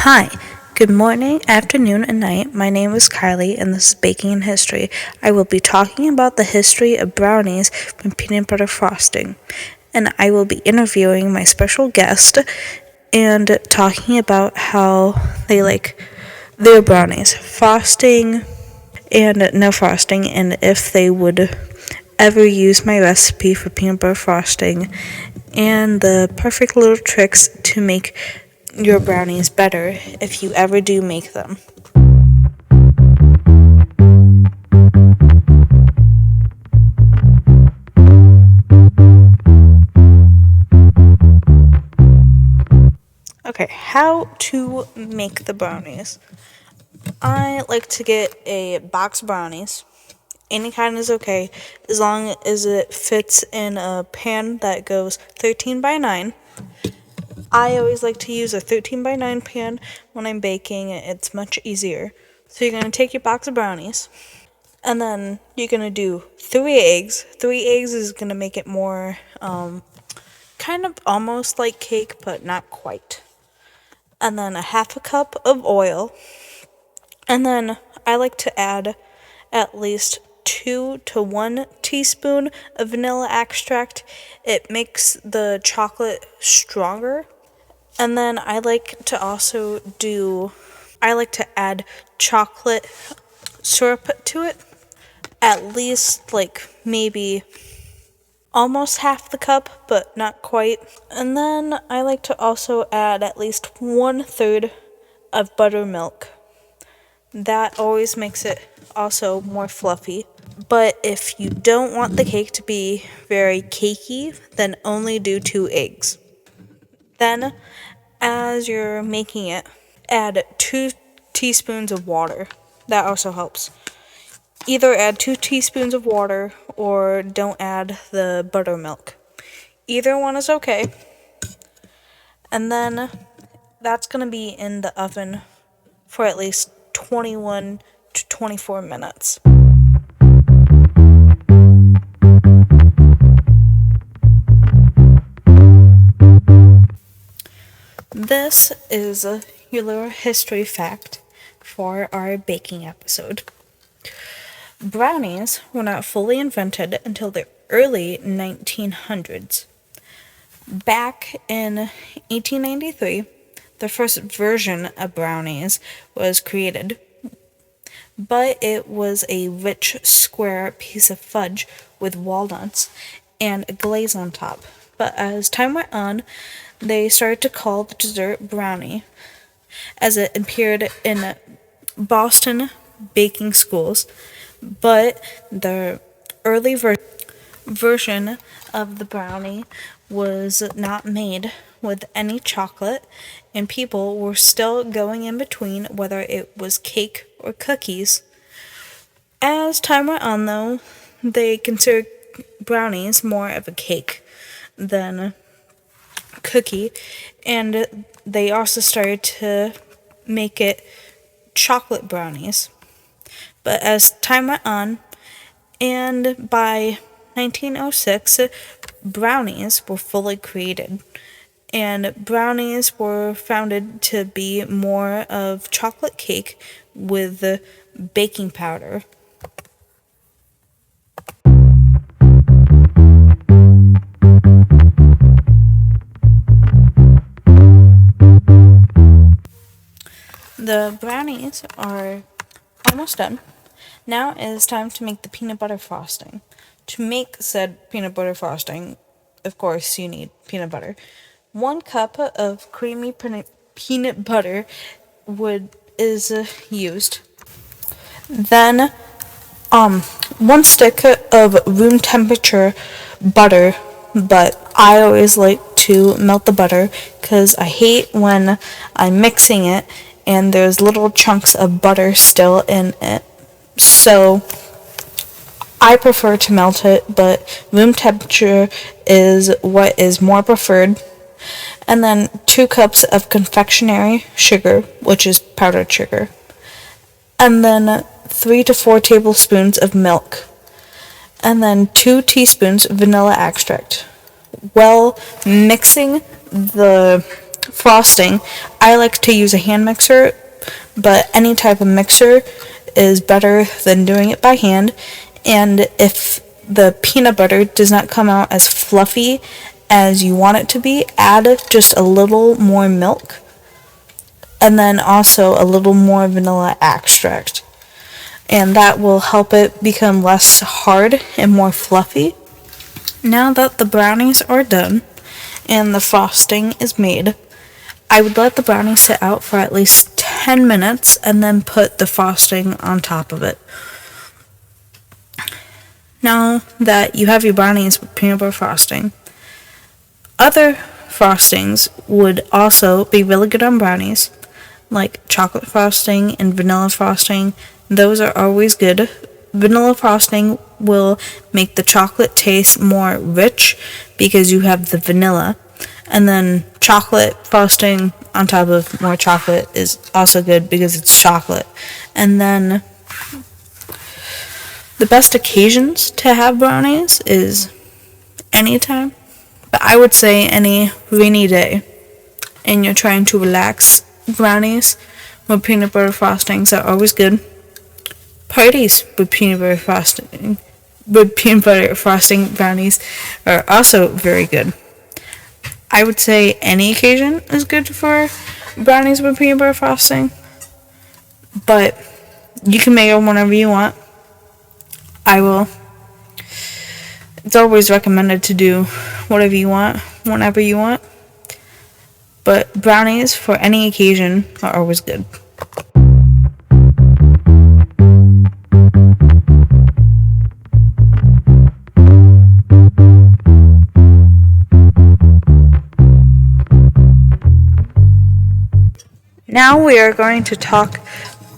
Hi, good morning, afternoon, and night. My name is Kiley, and this is Baking in History. I will be talking about the history of brownies from peanut butter frosting, and I will be interviewing my special guest and talking about how they like their brownies, frosting and no frosting, and if they would ever use my recipe for peanut butter frosting, and the perfect little tricks to make your brownies better if you ever do make them. Okay, how to make the brownies. I like to get a box of brownies. Any kind is okay, as long as it fits in a pan that goes 13 by 9. I always like to use a 13 by 9 pan when I'm baking. It's much easier. So you're going to take your box of brownies, and then you're going to do 3 eggs. 3 eggs is going to make it more kind of almost like cake, but not quite. And then a half a cup of oil. And then I like to add at least 2 to 1 teaspoon of vanilla extract. It makes the chocolate stronger. And then I like to add chocolate syrup to it. At least like maybe almost half the cup, but not quite. And then I like to also add at least 1/3 of buttermilk. That always makes it also more fluffy. But if you don't want the cake to be very cakey, then only do 2 eggs. Then, as you're making it, add 2 teaspoons of water. That also helps. Either add 2 teaspoons of water or don't add the buttermilk. Either one is okay. And then that's going to be in the oven for at least 21 to 24 minutes. This is your little history fact for our baking episode. Brownies were not fully invented until the early 1900s. Back in 1893, the first version of brownies was created, but it was a rich square piece of fudge with walnuts and a glaze on top. But as time went on, they started to call the dessert brownie, as it appeared in Boston baking schools. But the early version of the brownie was not made with any chocolate, and people were still going in between whether it was cake or cookies. As time went on, though, they considered brownies more of a cake than a cookie, and they also started to make it chocolate brownies. But as time went on, and by 1906, brownies were fully created. And brownies were founded to be more of chocolate cake with baking powder. The brownies are almost done. Now it is time to make the peanut butter frosting. To make said peanut butter frosting, of course, you need peanut butter. 1 cup of creamy peanut butter is used. Then, 1 stick of room temperature butter, but I always like to melt the butter because I hate when I'm mixing it and there's little chunks of butter still in it. So I prefer to melt it, but room temperature is what is more preferred. And then 2 cups of confectionery sugar, which is powdered sugar. And then 3 to 4 tablespoons of milk. And then 2 teaspoons vanilla extract. Well, mixing the frosting, I like to use a hand mixer, but any type of mixer is better than doing it by hand. And if the peanut butter does not come out as fluffy as you want it to be, add just a little more milk and then also a little more vanilla extract. And that will help it become less hard and more fluffy. Now that the brownies are done and the frosting is made, I would let the brownies sit out for at least 10 minutes and then put the frosting on top of it. Now that you have your brownies with peanut butter frosting, other frostings would also be really good on brownies, like chocolate frosting and vanilla frosting. Those are always good. Vanilla frosting will make the chocolate taste more rich because you have the vanilla. And then chocolate frosting on top of more chocolate is also good because it's chocolate. And then the best occasions to have brownies is anytime. But I would say any rainy day and you're trying to relax, brownies with peanut butter frostings are always good. Parties with peanut butter frosting brownies are also very good. I would say any occasion is good for brownies with peanut butter frosting, but you can make them whenever you want. It's always recommended to do whatever you want, whenever you want, but brownies for any occasion are always good. Now we are going to talk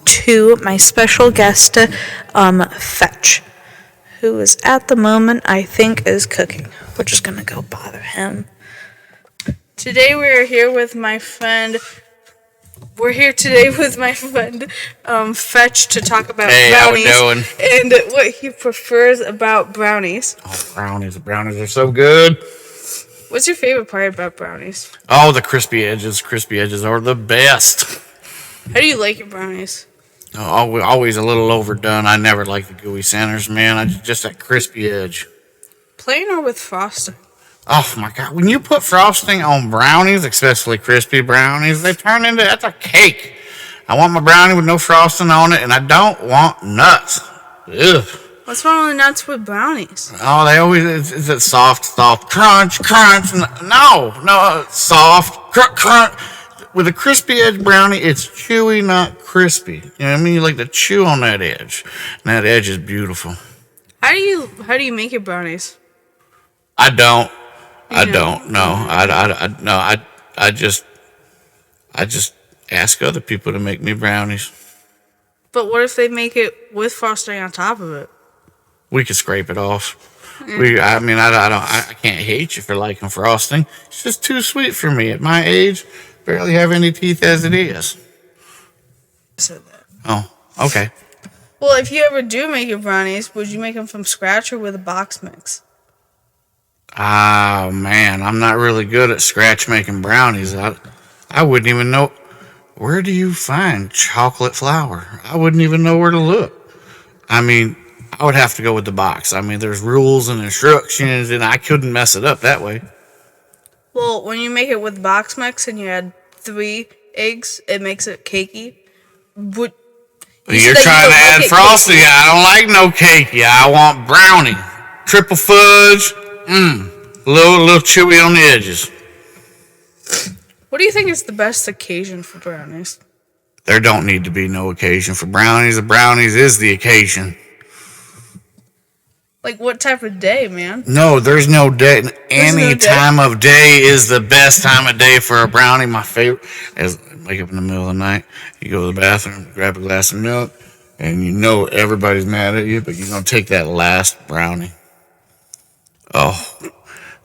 to my special guest, Fetch, who is at the moment, I think, is cooking. We're just going to go bother him. Today we are here with my friend. We're here today with my friend, Fetch, to talk about brownies and what he prefers about brownies. Oh, brownies. The brownies are so good. What's your favorite part about brownies? Oh, the crispy edges. Crispy edges are the best. How do you like your brownies? Oh, always a little overdone. I never like the gooey centers, man. Just that crispy edge. Plain or with frosting? Oh, my God. When you put frosting on brownies, especially crispy brownies, they turn into, that's a cake. I want my brownie with no frosting on it, and I don't want nuts. Ugh. What's wrong with nuts with brownies? Oh, they always, it's a soft, crunch. No, soft, crunch. With a crispy edge brownie, it's chewy, not crispy. You know what I mean? You like to chew on that edge. And that edge is beautiful. How do you make your brownies? I don't. No. I just ask other people to make me brownies. But what if they make it with frosting on top of it? We could scrape it off. I can't hate you for liking frosting. It's just too sweet for me. At my age, barely have any teeth as it is. I said that. Oh, okay. Well, if you ever do make your brownies, would you make them from scratch or with a box mix? Ah, man, I'm not really good at scratch making brownies. I wouldn't even know. Where do you find chocolate flour? I wouldn't even know where to look. I mean, I would have to go with the box. I mean, there's rules and instructions, and I couldn't mess it up that way. Well, when you make it with box mix and you add 3 eggs, it makes it cakey. You're trying to add frosting. I don't like no cakey. I want brownie. Triple fudge. A little chewy on the edges. What do you think is the best occasion for brownies? There don't need to be no occasion for brownies. The brownies is the occasion. Like what type of day, man? No, there's no day. Any time of day is the best time of day for a brownie. My favorite is wake up in the middle of the night. You go to the bathroom, grab a glass of milk, and you know everybody's mad at you, but you're going to take that last brownie. Oh,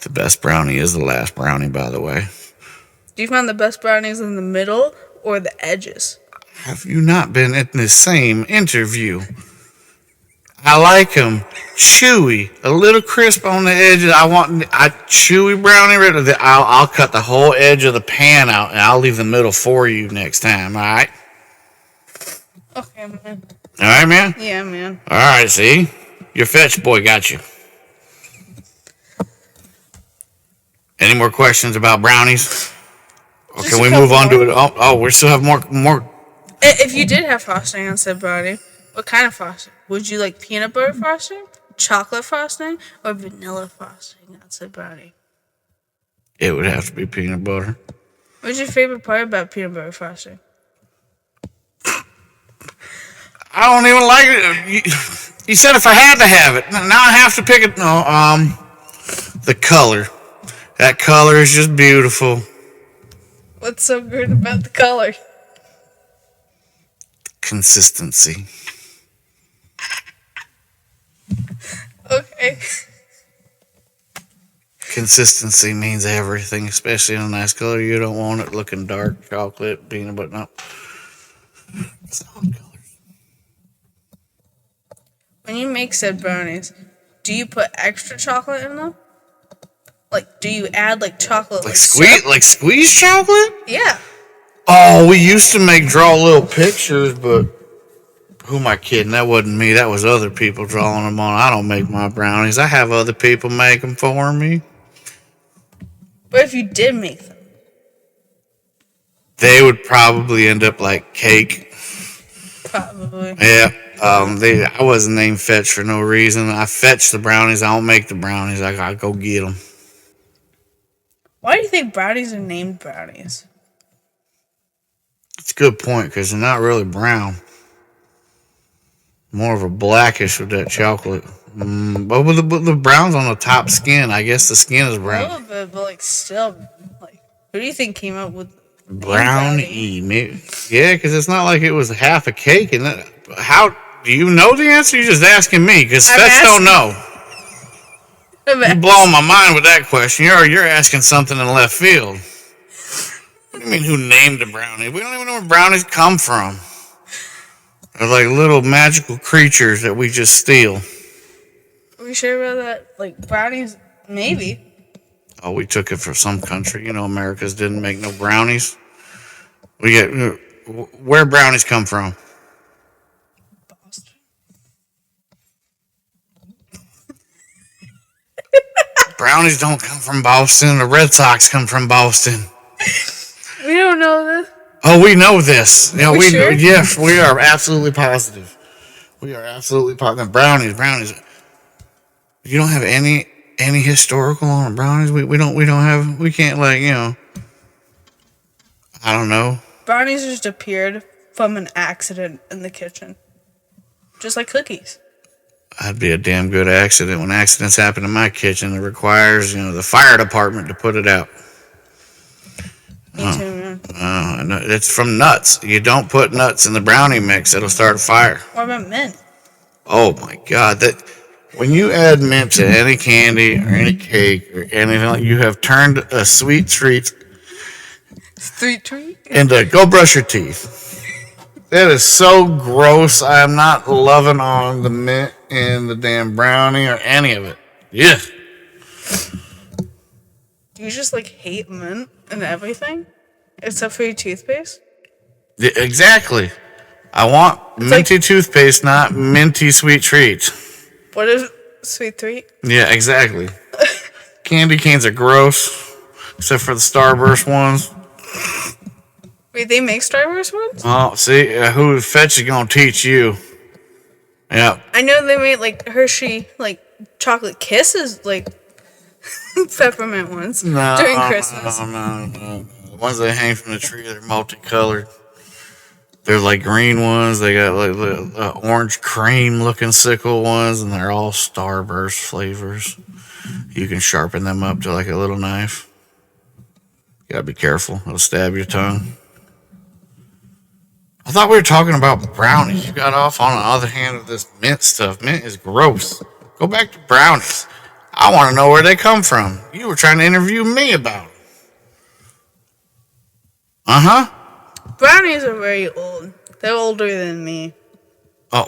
the best brownie is the last brownie, by the way. Do you find the best brownies in the middle or the edges? Have you not been in the same interview? I like them chewy, a little crisp on the edges. I want a chewy brownie. I'll cut the whole edge of the pan out, and I'll leave the middle for you next time. All right. Okay, man. All right, man. Yeah, man. All right. See, your fetch boy got you. Any more questions about brownies? Or can we move on to it? Oh, we still have more. If you did have frosting on said brownie, what kind of frosting? Would you like peanut butter frosting, chocolate frosting, or vanilla frosting on said brownie? It would have to be peanut butter. What's your favorite part about peanut butter frosting? I don't even like it. You said if I had to have it. Now I have to pick it. No, the color. That color is just beautiful. What's so good about the color? Consistency. Okay. Consistency means everything, especially in a nice color. You don't want it looking dark, chocolate, peanut butter. No. Solid colors. When you make said brownies, do you put extra chocolate in them? Like, do you add like chocolate? Like squeeze chocolate? Yeah. Oh, we used to draw little pictures, but who am I kidding? That wasn't me. That was other people drawing them on. I don't make my brownies. I have other people make them for me. But if you did make them, they would probably end up like cake. probably. Yeah. I wasn't named Fetch for no reason. I fetch the brownies. I don't make the brownies. I gotta go get them. Why do you think brownies are named brownies? It's a good point because they're not really brown. More of a blackish with that chocolate. But with the brown's on the top skin. I guess the skin is brown. A little bit, but like still, like, who do you think came up with Brownie? Maybe. Yeah, because it's not like it was half a cake. And how do you know the answer? You're just asking me because Fetch don't know. You're blowing my mind with that question. You're asking something in left field. What do you mean, who named the brownie? We don't even know where brownies come from. They're like little magical creatures that we just steal. Are we sure about that? Like, brownies, maybe. Oh, we took it from some country. You know, America's didn't make no brownies. Where brownies come from? Boston. Brownies don't come from Boston. The Red Sox come from Boston. We don't know this. Oh, we know this. Yeah, we sure? Yes, we are absolutely positive. We are absolutely positive. Brownies. You don't have any historical on brownies. We can't I don't know. Brownies just appeared from an accident in the kitchen, just like cookies. That'd be a damn good accident. When accidents happen in my kitchen, it requires the fire department to put it out. Me too, man. It's from nuts. You don't put nuts in the brownie mix; it'll start a fire. What about mint? Oh my God! When you add mint to any candy or any cake or anything, you have turned a sweet treat into go brush your teeth. That is so gross. I am not loving on the mint in the damn brownie or any of it. Yeah. Do you just like hate mint and everything, except for your toothpaste? Yeah, exactly. I want minty toothpaste, not minty sweet treats. What is sweet treat? Yeah, exactly. Candy canes are gross, except for the Starburst ones. Wait, they make Starburst ones? Oh, see, who Fetch is gonna teach you? Yeah. I know they made like Hershey, like chocolate kisses, like peppermint ones during Christmas. No. The ones that hang from the tree, they're multicolored. They're like green ones. They got like orange cream looking sickle ones, and they're all Starburst flavors. You can sharpen them up to like a little knife. You gotta be careful; it'll stab your tongue. I thought we were talking about brownies. You got off on the other hand of this mint stuff. Mint is gross. Go back to brownies. I want to know where they come from. You were trying to interview me about them. Brownies are very old. They're older than me. Oh,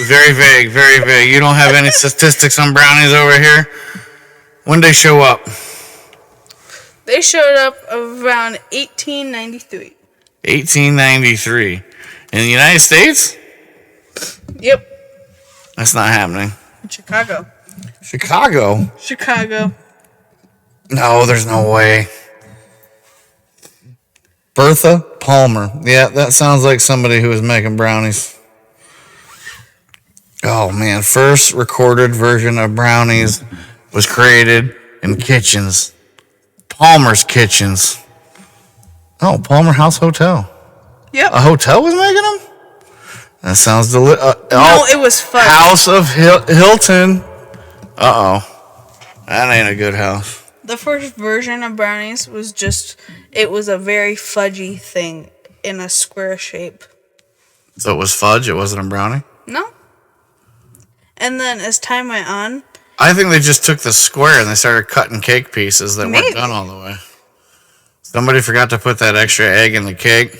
Very vague, very vague. You don't have any statistics on brownies over here? When they show up? They showed up around 1893. 1893. In the United States? Yep. That's not happening. In Chicago. Chicago? No, there's no way. Bertha Palmer. Yeah, that sounds like somebody who was making brownies. Oh, man. First recorded version of brownies was created in kitchens. Palmer's Kitchens. Oh, Palmer House Hotel. Yep. A hotel was making them? That sounds delicious. No, it was fudge. House of Hilton. Uh-oh. That ain't a good house. The first version of brownies was it was a very fudgy thing in a square shape. So it was fudge? It wasn't a brownie? No. And then as time went on... I think they just took the square and they started cutting cake pieces that weren't done all the way. Somebody forgot to put that extra egg in the cake.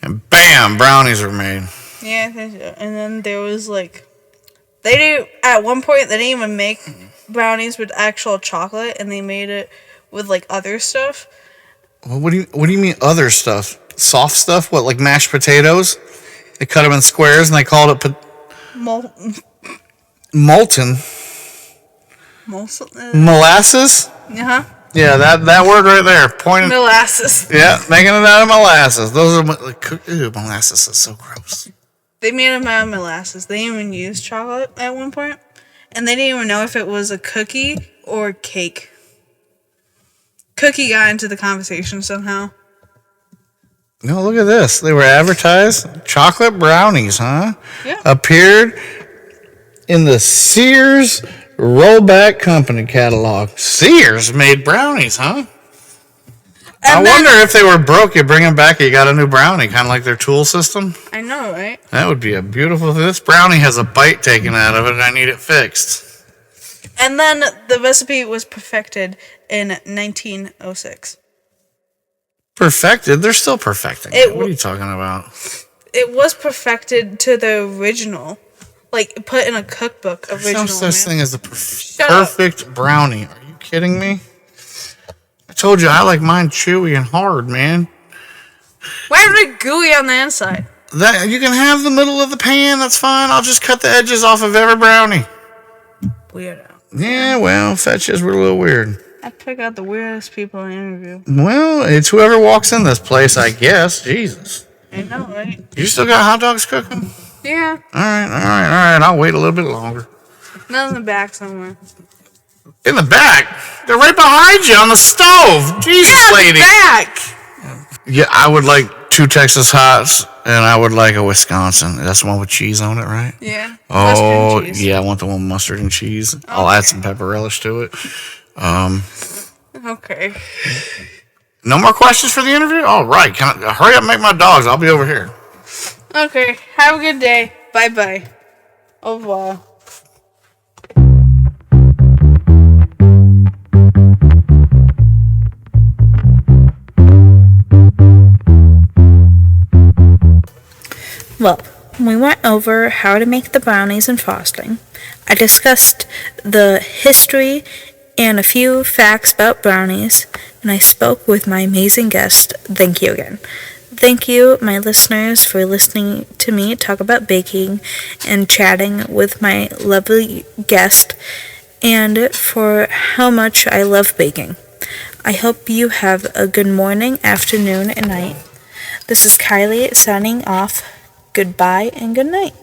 And bam, brownies were made. Yeah, I think so. And then there was at one point they didn't even make brownies with actual chocolate, and they made it with other stuff. Well, what do you mean other stuff? Soft stuff? What, like mashed potatoes? They cut them in squares and they called it molten. Molasses? Uh-huh. Yeah, that word right there. Molasses. Yeah, making it out of molasses. Those are molasses is so gross. They made them out of molasses. They didn't even use chocolate at one point. And they didn't even know if it was a cookie or cake. Cookie got into the conversation somehow. No, look at this. They were advertised. Chocolate brownies, huh? Yeah. Appeared in the Sears Rollback Company catalog. Sears made brownies, huh? I wonder if they were broke, you bring them back, you got a new brownie, kind of like their tool system. I know, right? That would be a beautiful thing. This brownie has a bite taken out of it, and I need it fixed. And then the recipe was perfected in 1906. Perfected? They're still perfecting it. What are you talking about? It was perfected to the original. Put in a cookbook original. There's no such thing as a perfect brownie. Are you kidding me? I told you I like mine chewy and hard, man. Why are they gooey on the inside? That you can have the middle of the pan. That's fine. I'll just cut the edges off of every brownie. Weirdo. Yeah, well, fetches were a little weird. I pick out the weirdest people in the interview. Well, it's whoever walks in this place, I guess. Jesus. I know, right? You still got hot dogs cooking? Yeah. All right. I'll wait a little bit longer. Not in the back somewhere. In the back? They're right behind you on the stove. Jesus, lady. Back. Yeah, I would like 2 Texas Hots, and I would like a Wisconsin. That's the one with cheese on it, right? Yeah. Oh, yeah, I want the one with mustard and cheese. Okay. I'll add some pepper relish to it. Okay. No more questions for the interview? All right. Hurry up and make my dogs. I'll be over here. Okay. Have a good day. Bye-bye. Au revoir. Well, we went over how to make the brownies and frosting. I discussed the history and a few facts about brownies, and I spoke with my amazing guest. Thank you again. Thank you, my listeners, for listening to me talk about baking and chatting with my lovely guest, and for how much I love baking. I hope you have a good morning, afternoon, and night. This is Kiley signing off. Goodbye and good night.